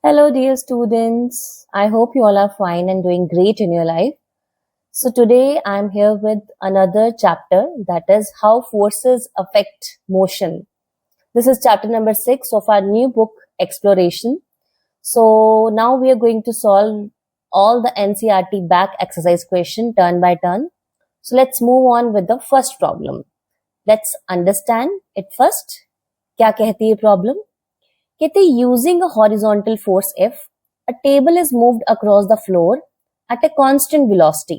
Hello, dear students. I hope you all are fine and doing great in your life. So, today I'm here with another chapter, that is how forces affect motion. This is chapter number 6 of our new book, Exploration. So, now we are going to solve all the NCERT back exercise question turn by turn. So, let's move on with the first problem. Let's understand it first. क्या कहती है problem? कहते using a horizontal force F, a table is moved across the floor at a constant velocity.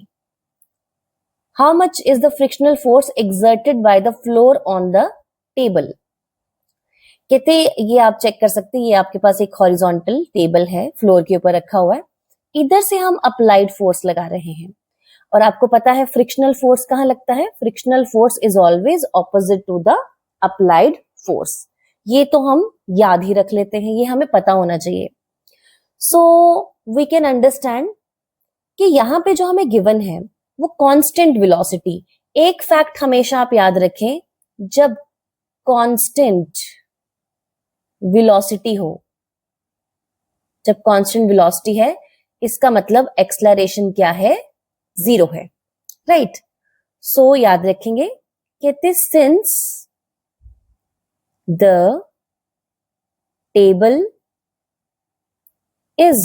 How much is the frictional force exerted by the floor on the table? कहते ये आप check कर सकते हैं, ये आपके पास एक हॉरिजॉन्टल टेबल है, फ्लोर के ऊपर रखा हुआ है. इधर से हम अप्लाइड फोर्स लगा रहे हैं और आपको पता है फ्रिक्शनल फोर्स कहाँ लगता है? Frictional force is always opposite to the applied force. ये तो हम याद ही रख लेते हैं, ये हमें पता होना चाहिए. सो वी कैन अंडरस्टैंड कि यहाँ पे जो हमें गिवन है वो कांस्टेंट वेलोसिटी. एक फैक्ट हमेशा आप याद रखें, जब कांस्टेंट वेलोसिटी हो, जब कांस्टेंट वेलोसिटी है, इसका मतलब एक्सेलरेशन क्या है? 0 है, राइट? सो याद रखेंगे कहते since the table is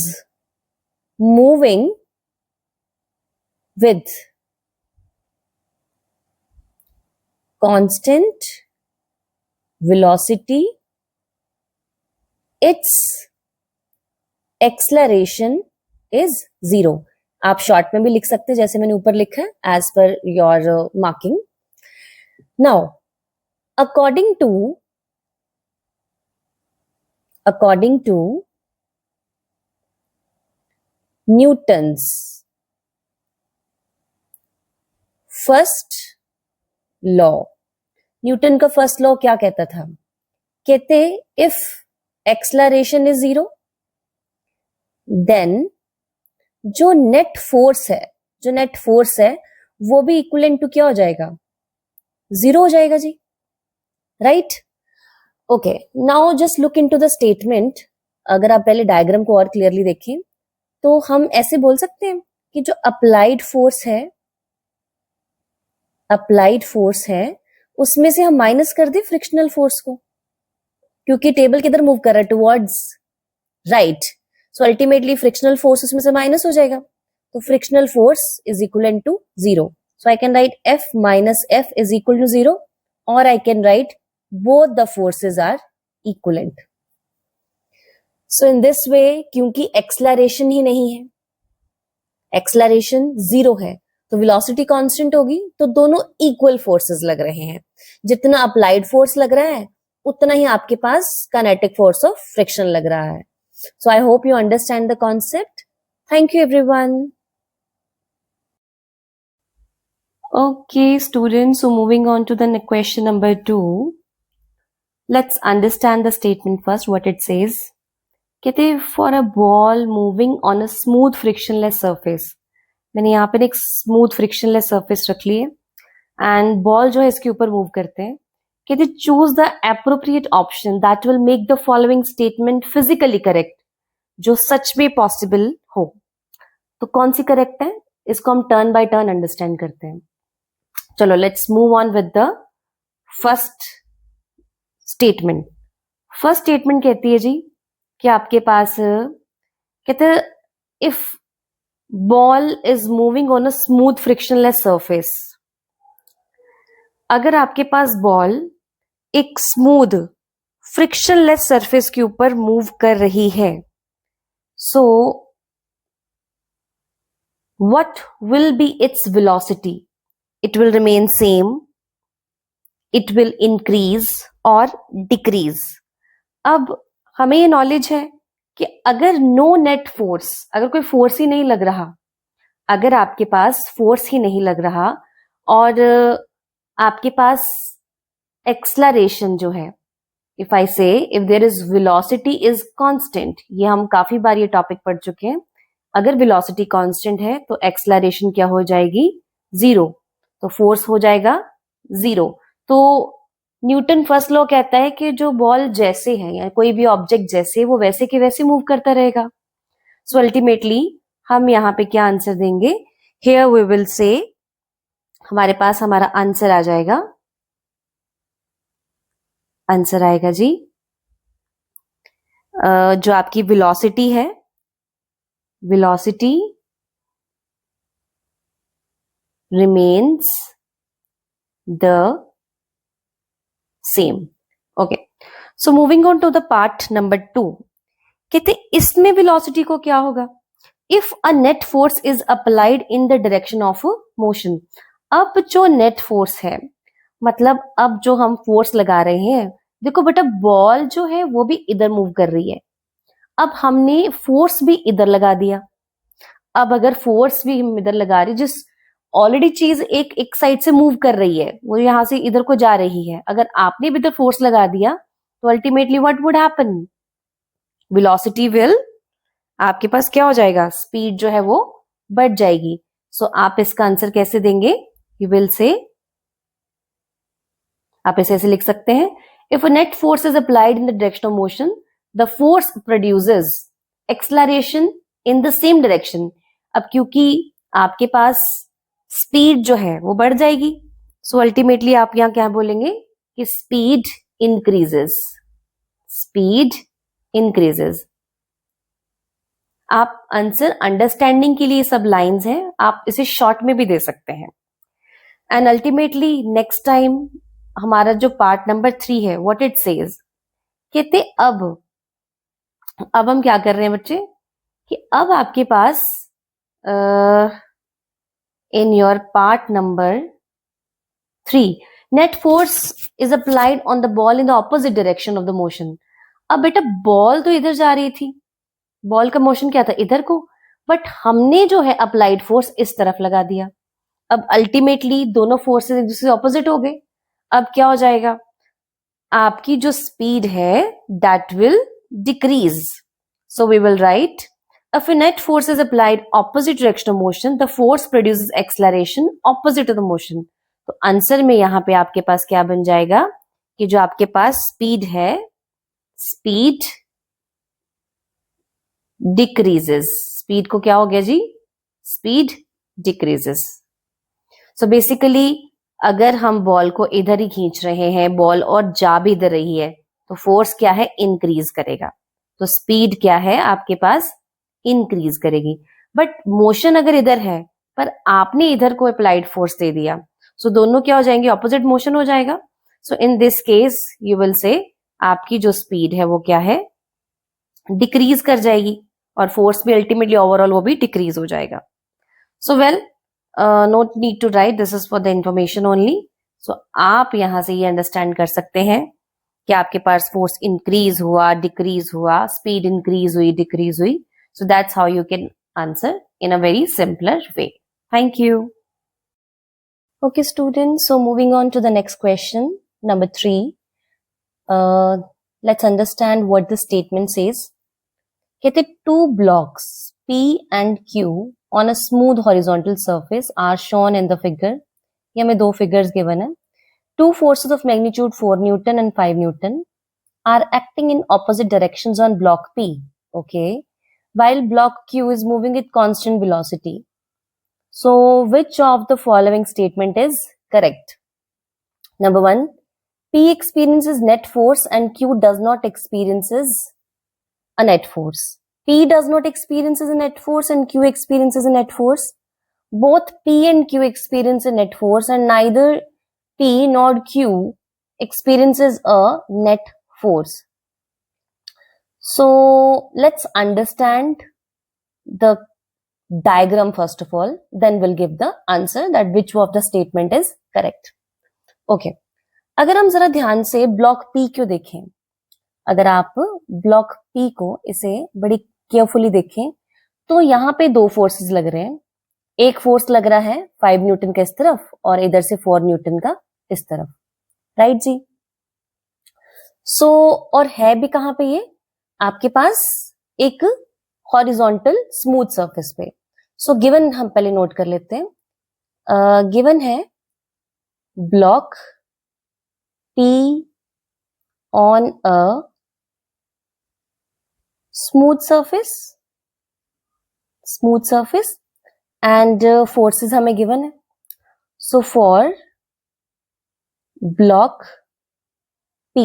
moving with constant velocity, its acceleration is 0. आप शॉर्ट में भी लिख सकते हैं जैसे मैंने ऊपर लिखा है, as per your marking. Now, according to Newton's first law, Newton का फर्स्ट लॉ क्या कहता था? कहते इफ एक्सेलरेशन इज 0 देन जो नेट फोर्स है वो भी इक्विवेलेंट टू क्या हो जाएगा? 0 हो जाएगा जी, right? Okay, now just look into the statement. अगर आप पहले डायग्राम को और क्लियरली देखें तो हम ऐसे बोल सकते हैं कि जो अप्लाइड फोर्स है उसमें से हम माइनस कर दे फ्रिक्शनल फोर्स को, क्योंकि टेबल किधर मूव कर रहा है? Towards right. So ultimately frictional force उसमें से माइनस हो जाएगा, तो frictional force is equal to 0. So I can write F minus F is equal to 0, or I can write both the forces are equivalent. So in this way, क्योंकि acceleration ही नहीं है, acceleration 0 है, तो velocity constant होगी, तो दोनों equal forces लग रहे हैं. जितना अप्लाइड फोर्स लग रहा है उतना ही आपके पास काइनेटिक फोर्स ऑफ फ्रिक्शन लग रहा है. So I hope you understand the concept. Thank you everyone. Okay, students, so moving on to the question number 2. Let's understand the statement first, what it says. कहते for a ball moving on a smooth frictionless surface. मैंने यहाँ पर एक smooth frictionless surface रख ली है and ball जो है इसके ऊपर मूव करते हैं. कहते choose the appropriate option that will make the following statement physically correct, जो सच में पॉसिबल हो. तो कौन सी करेक्ट है, इसको हम टर्न बाय टर्न अंडरस्टैंड करते हैं. चलो let's move on with the first statement. First statement कहती है जी कि आपके पास कहते if ball is moving on a smooth frictionless surface, अगर आपके पास बॉल एक स्मूथ फ्रिक्शनलेस सरफेस के ऊपर मूव कर रही है, so what will be its velocity? It will remain same, it will increase और decrease. अब हमें ये नॉलेज है कि अगर नो नेट फोर्स, अगर कोई फोर्स ही नहीं लग रहा, अगर आपके पास फोर्स ही नहीं लग रहा और आपके पास एक्सेलरेशन जो है, if I say if there is velocity is constant, ये हम काफी बार ये टॉपिक पढ़ चुके हैं. अगर वेलोसिटी कांस्टेंट है तो एक्सेलरेशन क्या हो जाएगी? 0. तो फोर्स हो जाएगा 0. तो न्यूटन फर्स्ट लॉ कहता है कि जो बॉल जैसे है या कोई भी ऑब्जेक्ट जैसे वो वैसे के वैसे मूव करता रहेगा. सो अल्टीमेटली हम यहाँ पे क्या आंसर देंगे? हियर वी विल से, हमारे पास हमारा आंसर आ जाएगा. आंसर आएगा जी जो आपकी वेलोसिटी है, velocity remains the same. Okay. So moving on to the part number 2. कहते इसमें वेलोसिटी को क्या होगा? If a net force is applied in the direction of motion. अब जो नेट फोर्स है, मतलब अब जो हम फोर्स लगा रहे हैं, देखो बेटा बॉल जो है वो भी इधर मूव कर रही है. अब हमने फोर्स भी इधर लगा दिया. अब अगर फोर्स भी हम इधर लगा रहे, जिस ऑलरेडी चीज एक साइड से मूव कर रही है, वो यहां से इधर को जा रही है, अगर आपने भी इधर फोर्स लगा दिया तो ultimately what would happen? Velocity will, आपके पास क्या हो जाएगा? स्पीड जो है वो बढ़ जाएगी. सो आप इसका आंसर कैसे देंगे? यू विल से, आप इसे ऐसे लिख सकते हैं, if a net force is applied in the direction of motion, the force produces acceleration in the same direction. अब क्योंकि आपके पास स्पीड जो है वो बढ़ जाएगी, सो अल्टीमेटली आप यहां क्या बोलेंगे कि स्पीड इंक्रीजेस. Speed increases. आप आंसर अंडरस्टैंडिंग के लिए सब लाइंस हैं, आप इसे शॉर्ट में भी दे सकते हैं. एंड अल्टीमेटली नेक्स्ट टाइम हमारा जो पार्ट नंबर 3 है, व्हाट इट सेज, कहते अब हम क्या कर रहे हैं बच्चे कि अब आपके पास in your part number 3, net force is applied on the ball in the opposite direction of the motion. अब बेटा बॉल तो इधर जा रही थी, बॉल का मोशन क्या था? इधर को, बट हमने जो है अप्लाइड फोर्स इस तरफ लगा दिया. अब अल्टीमेटली दोनों फोर्सेस एक दूसरे ऑपोजिट हो गए. अब क्या हो जाएगा? आपकी जो स्पीड है that will decrease. So we will write, if a net force is applied opposite direction of motion, the force produces acceleration opposite of the motion. तो आंसर में यहां पे आपके पास क्या बन जाएगा कि जो आपके पास स्पीड है, स्पीड डिक्रीजेस. स्पीड को क्या हो गया जी? Speed decreases. सो बेसिकली अगर हम बॉल को इधर ही खींच रहे हैं, बॉल और जा भी इधर रही है, तो फोर्स क्या है? इंक्रीज करेगा. तो स्पीड क्या है आपके पास? इंक्रीज करेगी. बट मोशन अगर इधर है पर आपने इधर को अप्लाइड फोर्स दे दिया, सो दोनों क्या हो जाएंगे? ऑपोजिट मोशन हो जाएगा. So in this case you will say आपकी जो स्पीड है वो क्या है? डिक्रीज कर जाएगी, और फोर्स भी अल्टीमेटली ओवरऑल वो भी डिक्रीज हो जाएगा. So well, not need to write, this is for the information only. सो आप यहां से ये अंडरस्टैंड कर सकते हैं कि आपके पास फोर्स इंक्रीज हुआ, डिक्रीज हुआ, स्पीड इंक्रीज हुई, डिक्रीज हुई. So that's how you can answer in a very simpler way. Thank you. Okay, students. So moving on to the next question, number 3. Let's understand what the statement says. कहते two blocks P and Q on a smooth horizontal surface are shown in the figure. ये हमें दो figures given है. Two forces of magnitude 4 Newton and 5 Newton are acting in opposite directions on block P. Okay. While block Q is moving with constant velocity. So, which of the following statement is correct? Number 1, P experiences net force and Q does not experiences a net force. P does not experiences a net force and Q experiences a net force. Both P and Q experience a net force and neither P nor Q experiences a net force. So let's understand the diagram first of all, then we'll give the answer that which of the statement is correct. Okay. अगर हम जरा ध्यान से block P को देखें, अगर आप block P को इसे बड़ी केयरफुली देखें तो यहाँ पे दो फोर्सेस लग रहे हैं. एक फोर्स लग रहा है 5 न्यूटन का इस तरफ और इधर से 4 न्यूटन का इस तरफ. राइट जी? सो और है भी कहां पे ये? आपके पास एक हॉरिजॉन्टल स्मूथ सरफेस पे. सो गिवन हम पहले नोट कर लेते हैं. गिवन है block P on a smooth surface and forces हमें given है. So for block P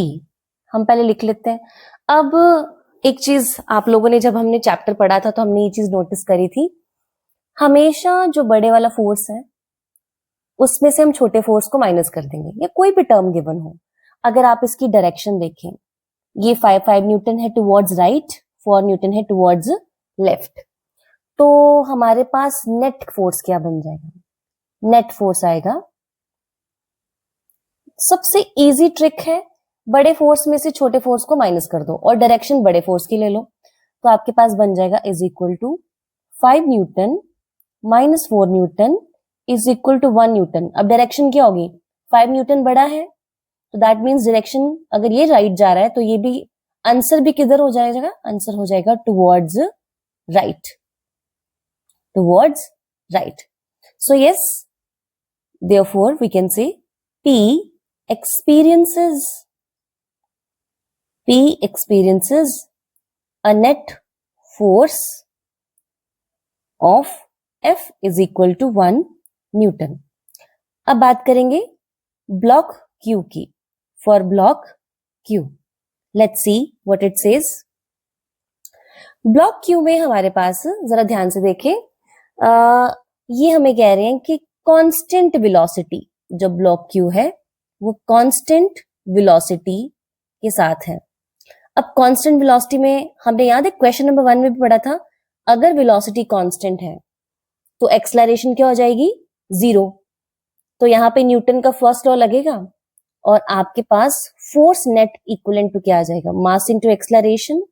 हम पहले लिख लेते हैं. अब एक चीज आप लोगों ने जब हमने चैप्टर पढ़ा था तो हमने ये चीज नोटिस करी थी, हमेशा जो बड़े वाला फोर्स है उसमें से हम छोटे फोर्स को माइनस कर देंगे, या कोई भी टर्म गिवन हो. अगर आप इसकी डायरेक्शन देखें, ये 5 न्यूटन है टुवर्ड्स राइट, 4 न्यूटन है टुवर्ड्स लेफ्ट, तो हमारे पास नेट फोर्स क्या बन जाएगा? नेट फोर्स आएगा. सबसे इजी ट्रिक है, बड़े फोर्स में से छोटे फोर्स को माइनस कर दो और डायरेक्शन बड़े फोर्स की ले लो, तो आपके पास बन जाएगा is equal to 5 newton minus 4 newton is equal to 1 newton. अब डायरेक्शन क्या होगी? 5 न्यूटन बड़ा है, तो दैट मीन्स डायरेक्शन अगर ये राइट जा रहा है तो ये भी आंसर भी किधर हो जाएगा? आंसर हो जाएगा towards right, towards right. So yes, therefore we can say P experiences a net force of F is equal to 1 newton. अब बात करेंगे ब्लॉक Q की. For block Q, let's see what it says. Block Q में हमारे पास, जरा ध्यान से देखें, ये हमें कह रहे हैं कि कांस्टेंट वेलोसिटी, जो ब्लॉक Q है वो कांस्टेंट वेलोसिटी के साथ है. अब कांस्टेंट वेलोसिटी में हमने याद है क्वेश्चन नंबर 1 में भी पढ़ा था, अगर वेलोसिटी कांस्टेंट है तो एक्सेलरेशन क्या हो जाएगी? 0. तो यहाँ पे न्यूटन का फर्स्ट लॉ लगेगा और आपके पास फोर्स नेट इक्विवेलेंट टू क्या आ जाएगा? Mass into acceleration,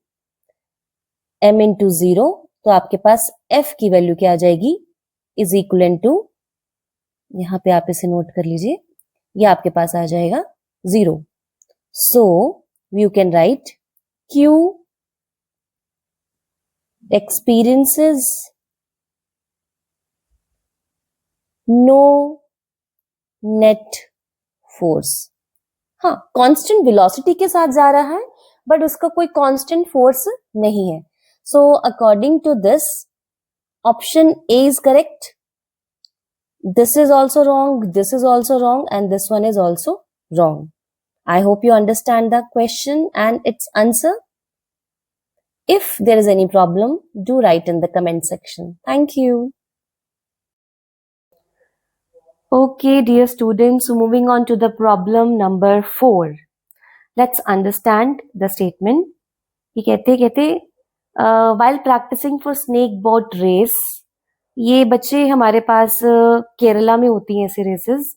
m into 0. तो आपके पास F की वैल्यू क्या आ जाएगी? इज इक्विवेलेंट टू, यहां पे आप इसे नोट कर लीजिए, ये आपके पास आ जाएगा 0. So you can write Q experiences no net force. हाँ, कांस्टेंट वेलोसिटी के साथ जा रहा है बट उसका कोई कांस्टेंट फोर्स नहीं है. So according to this option A is correct. This is also wrong, this is also wrong, and this one is also wrong. I hope you understand the question and its answer. If there is any problem, do write in the comment section. Thank you. Okay, dear students, so moving on to the problem number 4. Let's understand the statement. ये कहते while practicing for snakeboard race, ये बच्चे हमारे पास केरला में होती हैं ऐसे races.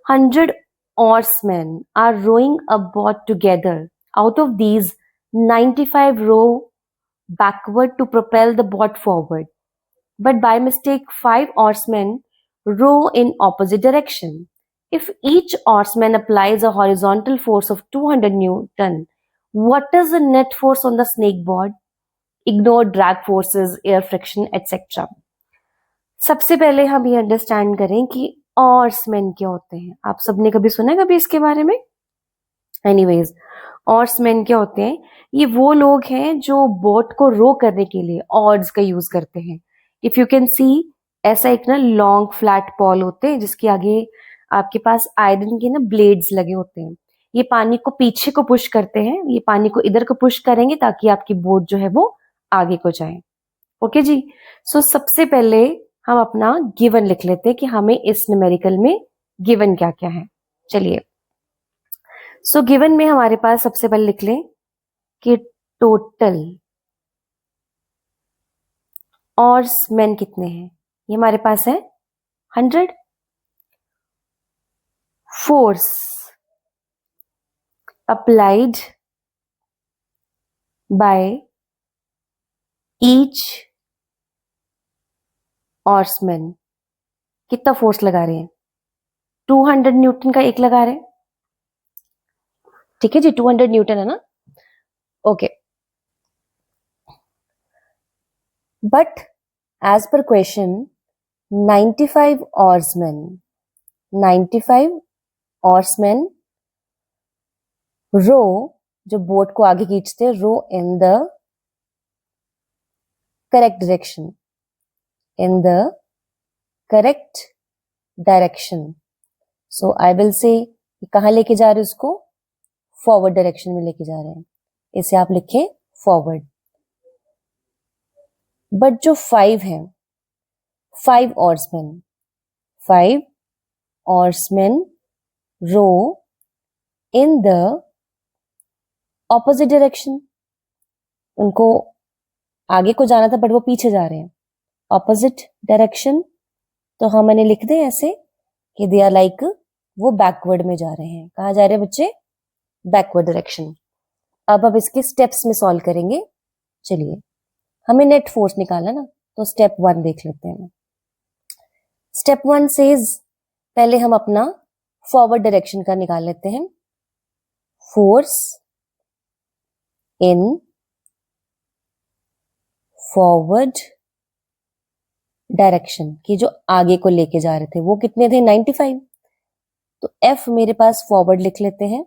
100 oarsmen are rowing a boat together. Out of these, 95 row backward to propel the boat forward. But by mistake, 5 oarsmen row in opposite direction. If each oarsman applies a horizontal force of 200 Newton, what is the net force on the snakeboard? Ignore drag forces, air friction, etc. सबसे पहले हम ये understand करें कि ऑर्समैन क्या होते हैं. आप सबने कभी सुना है कभी इसके बारे में? एनीवेज, ऑर्समैन क्या होते हैं? ये वो लोग हैं जो बोट को रो करने के लिए ऑर्ड्स का यूज करते हैं. इफ यू कैन सी, ऐसा एक ना लॉन्ग फ्लैट पॉल होते हैं जिसके आगे आपके पास आयरन के ना ब्लेड्स लगे होते हैं. ये पानी को पीछे को पुश करते हैं, ये पानी को इधर को पुश करेंगे ताकि आपकी बोट जो है वो आगे को जाए. ओके जी. सो सबसे पहले हम अपना गिवन लिख लेते हैं कि हमें इस न्यूमेरिकल में गिवन क्या क्या है. चलिए, सो गिवन में हमारे पास सबसे पहले लिख लें कि टोटल ऑर्समैन कितने हैं. ये हमारे पास है 100. फोर्स अप्लाइड बाय ईच ऑर्समैन, कितना फोर्स लगा रहे हैं? 200 न्यूटन का एक लगा रहे हैं. ठीक है जी, 200 न्यूटन है ना. Okay, but as per question 95 oarsman row जो बोट को आगे खींचते हैं, row in the correct direction, in the correct direction. So I will say कहाँ लेके जा रहे हैं उसको, फॉरवर्ड डायरेक्शन में लेके जा रहे हैं. इसे आप लिखें फॉरवर्ड. बट जो 5 है, 5 oarsmen row in the opposite direction. उनको आगे को जाना था बट वो पीछे जा रहे हैं, ऑपोजिट डायरेक्शन. तो हम इन्हें लिख दें ऐसे कि दे आर लाइक, वो बैकवर्ड में जा रहे हैं. कहाँ जा रहे हैं बच्चे, बैकवर्ड डायरेक्शन. अब इसके स्टेप्स में सॉल्व करेंगे. चलिए, हमें नेट फोर्स निकालना ना, तो स्टेप 1 देख लेते हैं. स्टेप 1 सेज, पहले हम अपना फॉरवर्ड डायरेक्शन का निकाल लेते हैं. फोर्स इन फॉरवर्ड डायरेक्शन की जो आगे को लेके जा रहे थे वो कितने थे, 95. तो F मेरे पास फॉरवर्ड लिख लेते हैं,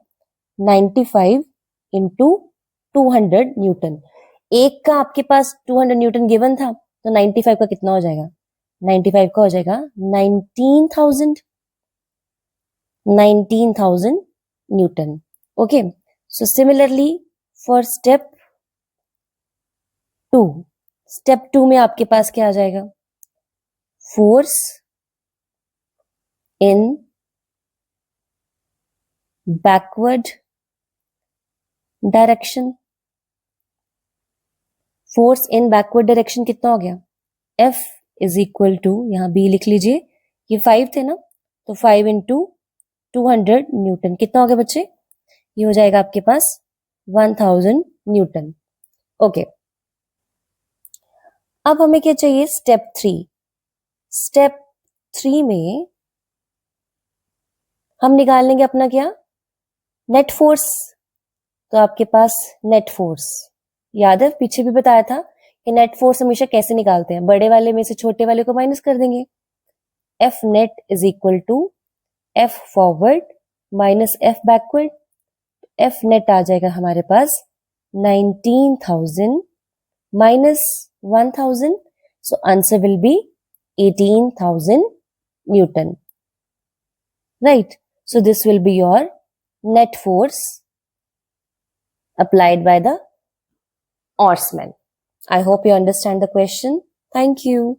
95 इंटू 200 न्यूटन. एक का आपके पास 200 न्यूटन गिवन था, तो 95 का कितना हो जाएगा, 95 का हो जाएगा 19,000 Newton. Okay, so similarly for step 2 में आपके पास क्या आ जाएगा, force in backward direction. Force in backward direction कितना हो गया, F इज इक्वल टू, यहां B लिख लीजिए, ये 5 थे ना, तो 5 इंटू 200 न्यूटन कितना हो गया बच्चे, ये हो जाएगा आपके पास 1000 न्यूटन. ओके, अब हमें क्या चाहिए, स्टेप 3. स्टेप 3 में हम निकाल लेंगे अपना क्या, नेट फोर्स. तो आपके पास नेट फोर्स, याद है पीछे भी बताया था कि नेट फोर्स हमेशा कैसे निकालते हैं, बड़े वाले में से छोटे वाले को माइनस कर देंगे. F net is equal to F forward minus F backward. F net आ जाएगा हमारे पास 19,000 minus 1000, so answer will be 18,000 newton. Right, so this will be your net force applied by the oarsmen. I hope you understand the question. Thank you.